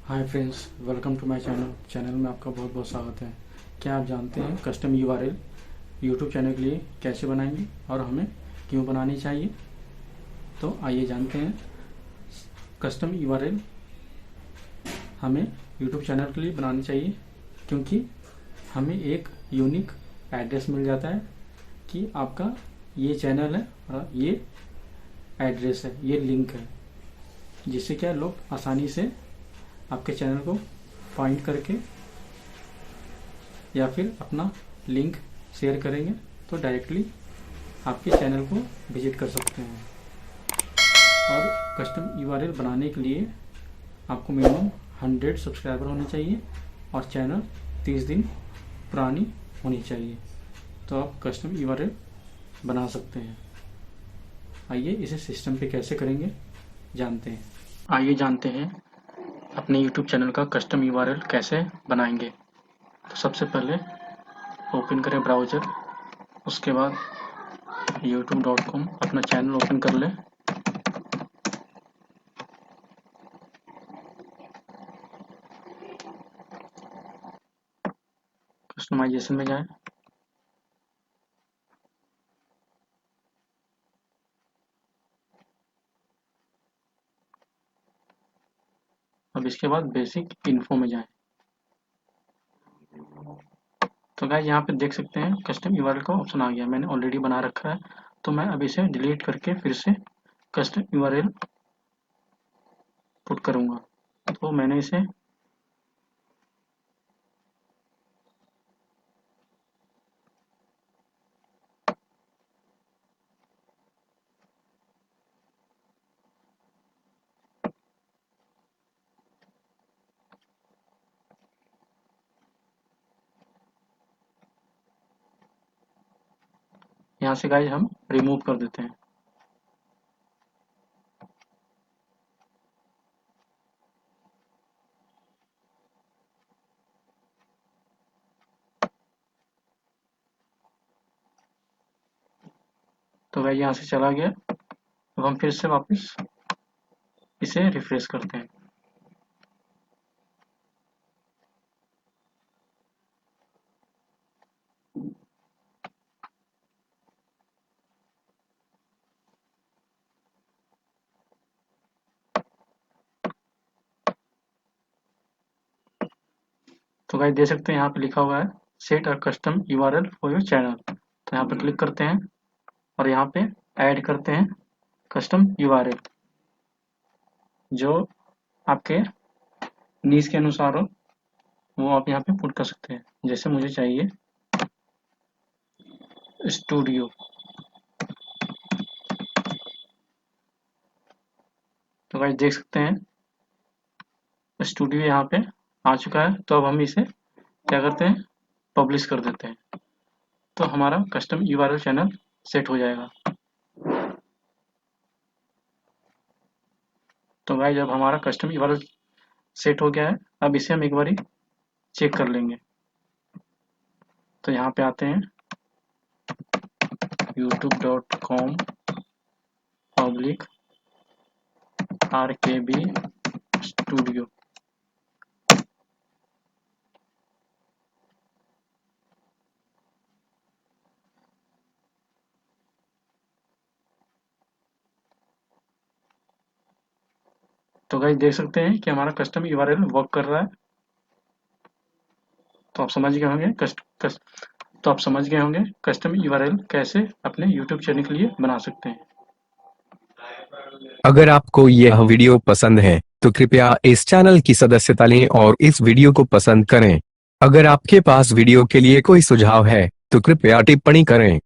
Hi friends, welcome to my channel में आपका बहुत बहुत स्वागत है। क्या आप जानते हैं कस्टम यूआरएल यूट्यूब चैनल के लिए कैसे बनाएंगे और हमें क्यों बनानी चाहिए? तो आइए जानते हैं। कस्टम यूआरएल हमें यूट्यूब चैनल के लिए बनानी चाहिए क्योंकि हमें एक यूनिक एड्रेस मिल जाता है कि आपका ये चैनल है और ये एड्रेस है, ये लिंक है, जिससे क्या लोग आसानी से आपके चैनल को फाइंड करके या फिर अपना लिंक शेयर करेंगे तो डायरेक्टली आपके चैनल को विजिट कर सकते हैं। और कस्टम यूआरएल बनाने के लिए आपको मिनिमम 100 सब्सक्राइबर होने चाहिए और चैनल 30 दिन पुरानी होनी चाहिए, तो आप कस्टम यूआरएल बना सकते हैं। आइए इसे सिस्टम पे कैसे करेंगे जानते हैं। आइए जानते हैं अपने YouTube चैनल का कस्टम यूआरएल कैसे बनाएंगे। तो सबसे पहले ओपन करें ब्राउज़र, उसके बाद youtube.com अपना चैनल ओपन कर लें। कस्टमाइजेशन में जाएं, अब इसके बाद बेसिक इन्फो में जाएं। तो गाइस यहाँ पे देख सकते हैं कस्टम यूआरएल का ऑप्शन आ गया। मैंने ऑलरेडी बना रखा है, तो मैं अब इसे डिलीट करके फिर से कस्टम यूआरएल पुट करूँगा। तो मैंने इसे यहाँ से गाइस हम रिमूव कर देते हैं। तो गाइस यहाँ से चला गया। अब हम फिर से वापस इसे रिफ्रेश करते हैं। तो गाइस देख सकते हैं यहाँ पे लिखा हुआ है set a custom URL for your channel. तो यहाँ पे क्लिक करते हैं और यहाँ पे ऐड करते हैं कस्टम यूआरएल जो आपके नीज के अनुसार हो, वो आप यहाँ पे पुट कर सकते हैं। जैसे मुझे चाहिए स्टूडियो, तो गाइस देख सकते हैं स्टूडियो यहाँ पे आ चुका है। तो अब हम इसे क्या करते हैं, पब्लिश कर देते हैं, तो हमारा कस्टम यूआरएल चैनल सेट हो जाएगा। तो गाइस जब हमारा कस्टम यूआरएल सेट हो गया है, अब इसे हम एक बारी चेक कर लेंगे। तो यहाँ पे आते हैं youtube.com /RKB स्टूडियो। तो गाइस देख सकते हैं कि हमारा कस्टम यूआरएल वर्क कर रहा है। तो आप समझ गए होंगे कस्टम यूआरएल कैसे अपने यूट्यूब चैनल के लिए बना सकते हैं। अगर आपको यह वीडियो पसंद है तो कृपया इस चैनल की सदस्यता लें और इस वीडियो को पसंद करें। अगर आपके पास वीडियो के लिए कोई सुझाव है तो कृपया टिप्पणी करें।